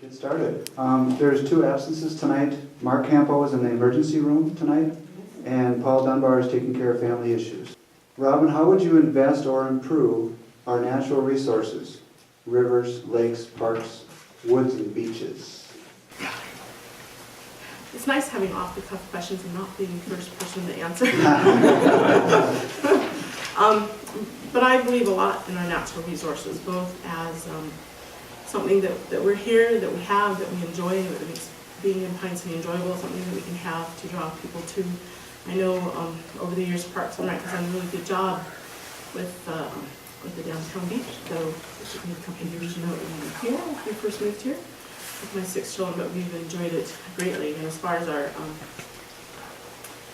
Get started. There's two absences tonight. Mark Campo is in the emergency room tonight, and Paul Dunbar is taking care of family issues. Robin, how would you invest or improve our natural resources? Rivers, lakes, parks, woods, and beaches. It's nice having off-the-cuff questions and not being the first person to answer. But I believe a lot in our natural resources, both as something that we're here, that we have, that we enjoy, that makes being in Pine City enjoyable, something that we can have to draw people to. I know over the years Parks and Rec has done a really good job with the downtown beach. So it took me a couple of years to know that we moved here, when we first moved here with my 6 children, but we've enjoyed it greatly. And as far as our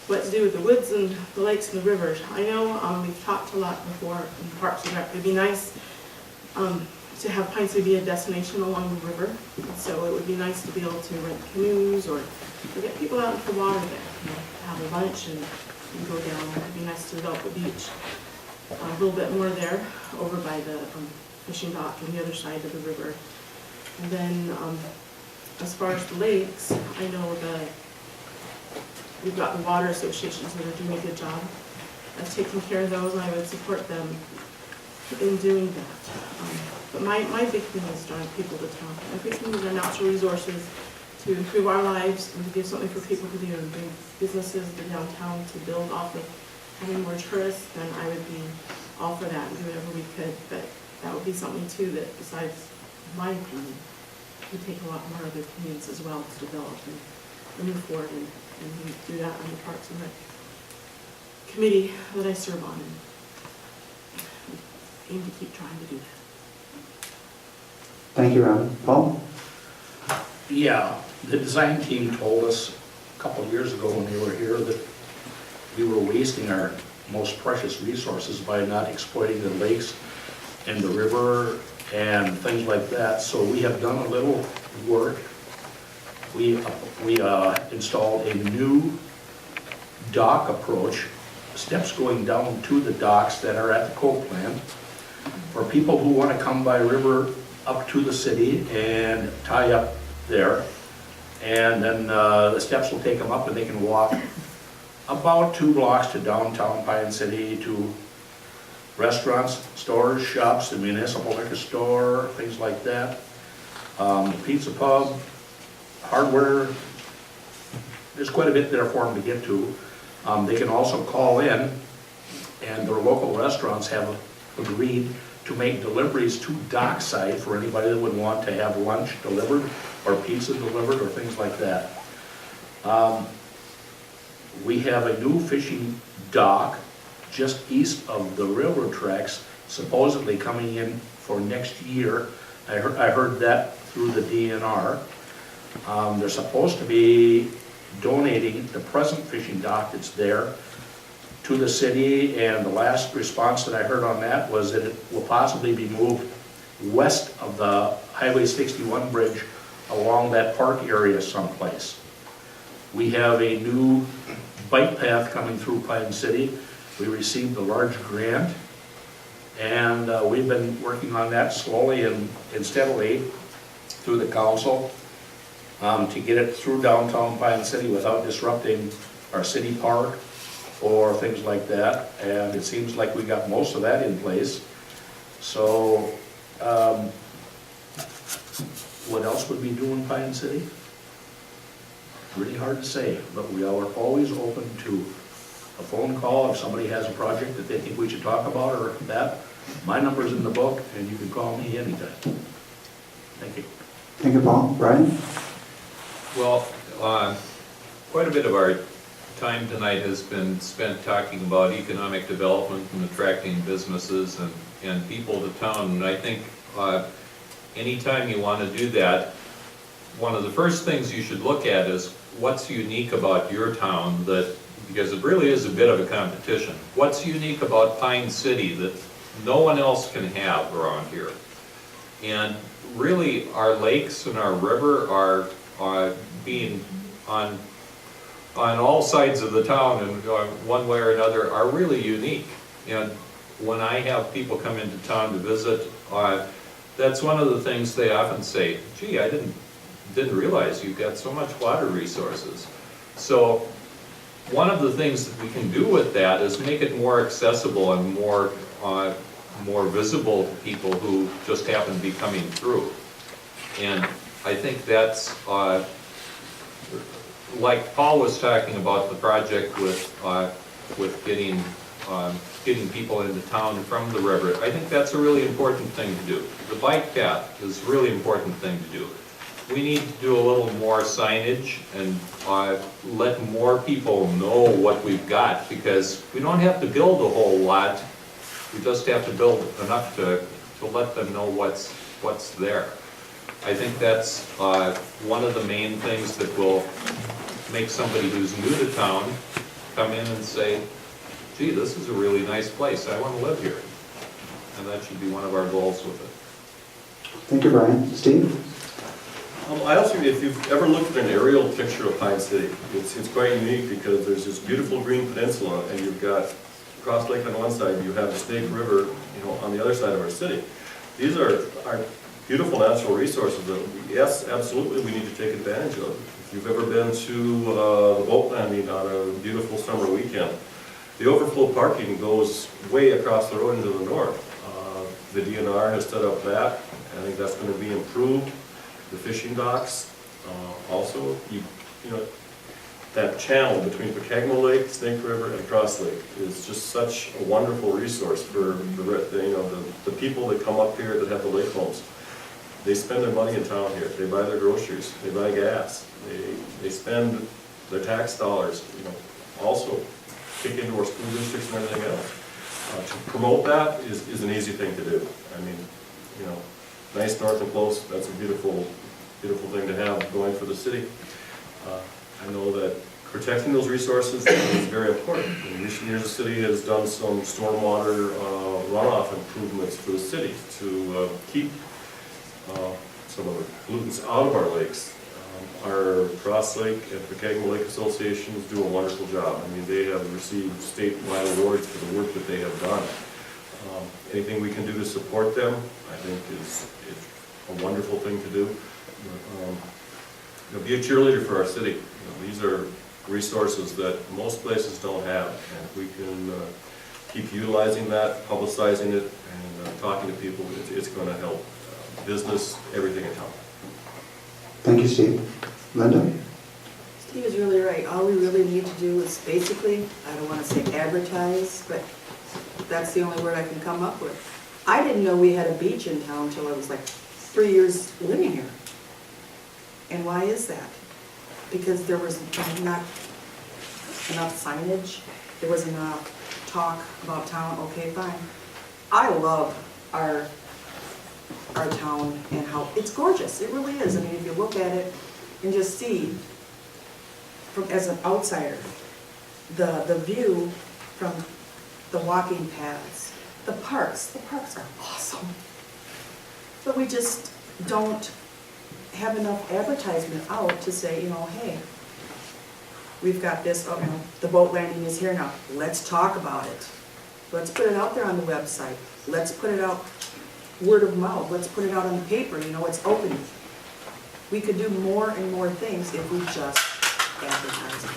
what to do with the woods and the lakes and the rivers, I know we've talked a lot before in Parks and Rec. It'd be nice to have Pine City be a destination along the river. And so it would be nice to be able to rent canoes or get people out into the water there, have a lunch and go down. It'd be nice to develop a beach a little bit more there over by the fishing dock on the other side of the river. And then as far as the lakes, I know that we've got the water associations that are doing a good job of taking care of those, and I would support them in doing that. But my big thing is drawing people to town. My big thing is our natural resources to improve our lives and to give something for people to do and bring businesses to downtown to build off of having more tourists. Then I would be all for that and do whatever we could. But that would be something too that, besides my opinion, would take a lot more other opinions as well to develop and move forward, and we do that on the Parks and Rec committee that I serve on, and we aim to keep trying to do that. Thank you, Robin. Paul? Yeah, the design team told us a couple of years ago when they were here that we were wasting our most precious resources by not exploiting the lakes and the river and things like that. So we have done a little work. We installed a new dock approach, steps going down to the docks that are at the coal plant for people who want to come by river up to the city and tie up there. And then the steps will take them up and they can walk about 2 blocks to downtown Pine City to restaurants, stores, shops, the municipal liquor store, things like that. The pizza pub, hardware, there's quite a bit there for them to get to. They can also call in, and their local restaurants have agreed to make deliveries to dockside for anybody that would want to have lunch delivered or pizza delivered or things like that. We have a new fishing dock just east of the railroad tracks, supposedly coming in for next year. I heard that through the DNR. They're supposed to be donating the present fishing dock that's there to the city, and the last response that I heard on that was that it will possibly be moved west of the Highway 61 bridge along that park area someplace. We have a new bike path coming through Pine City. We received a large grant, and we've been working on that slowly and steadily through the council to get it through downtown Pine City without disrupting our city park or things like that. And it seems like we got most of that in place. So what else would we do in Pine City? Really hard to say, but we are always open to a phone call if somebody has a project that they think we should talk about or that. My number's in the book, and you can call me anytime. Thank you. Thank you, Paul. Brian? Well, quite a bit of our time tonight has been spent talking about economic development and attracting businesses and people to town. And I think anytime you want to do that, one of the first things you should look at is what's unique about your town, that because it really is a bit of a competition. What's unique about Pine City that no one else can have around here? And really our lakes and our river are being on all sides of the town and one way or another are really unique. And when I have people come into town to visit, that's one of the things they often say, gee, I didn't didn't realize you've got so much water resources. So one of the things that we can do with that is make it more accessible and more visible to people who just happen to be coming through. And I think that's, like Paul was talking about the project with getting people into town from the river. I think that's a really important thing to do. The bike path is a really important thing to do. We need to do a little more signage and let more people know what we've got, because we don't have to build a whole lot. We just have to build enough to let them know what's there. I think that's one of the main things that will make somebody who's new to town come in and say, gee, this is a really nice place, I want to live here. And that should be one of our goals with it. Thank you, Brian. Steve? I also, if you've ever looked at an aerial picture of Pine City, it's quite unique because there's this beautiful green peninsula, and you've got Cross Lake on one side, you have the Snake River, on the other side of our city. These are beautiful natural resources that, yes, absolutely, we need to take advantage of. If you've ever been to the boat landing on a beautiful summer weekend, the overflow parking goes way across the road into the north. The DNR has set up that. I think that's going to be improved. The fishing docks, also, that channel between Pecagmo Lake, Snake River, and Cross Lake is just such a wonderful resource for the people that come up here that have the lake homes. They spend their money in town here. They buy their groceries. They buy gas. They spend their tax dollars. Also kick into our school districts and everything else. To promote that is an easy thing to do. I mean, nice north and close. That's a beautiful thing to have going for the city. I know that protecting those resources is very important. In recent years, the city has done some stormwater runoff improvements for the city to keep some of the pollutants out of our lakes. Our Cross Lake and Pecagmo Lake Associations do a wonderful job. I mean, they have received statewide awards for the work that they have done. Anything we can do to support them, I think, is a wonderful thing to do. Be a cheerleader for our city. These are resources that most places don't have, and if we can keep utilizing that, publicizing it, and talking to people, it's going to help business, everything in town. Thank you, Steve. Linda? Steve is really right. All we really need to do is basically, I don't want to say advertise, but that's the only word I can come up with. I didn't know we had a beach in town until I was like 3 years living here. And why is that? Because there was not enough signage, there was enough talk about town. Okay, fine. I love our town and how it's gorgeous. It really is. I mean, if you look at it and just see, as an outsider, the view from the walking paths, the parks are awesome. But we just don't have enough advertisement out to say, hey, we've got this, the boat landing is here now. Let's talk about it. Let's put it out there on the website. Let's put it out word of mouth. Let's put it out on the paper. It's open. We could do more and more things if we just advertise it.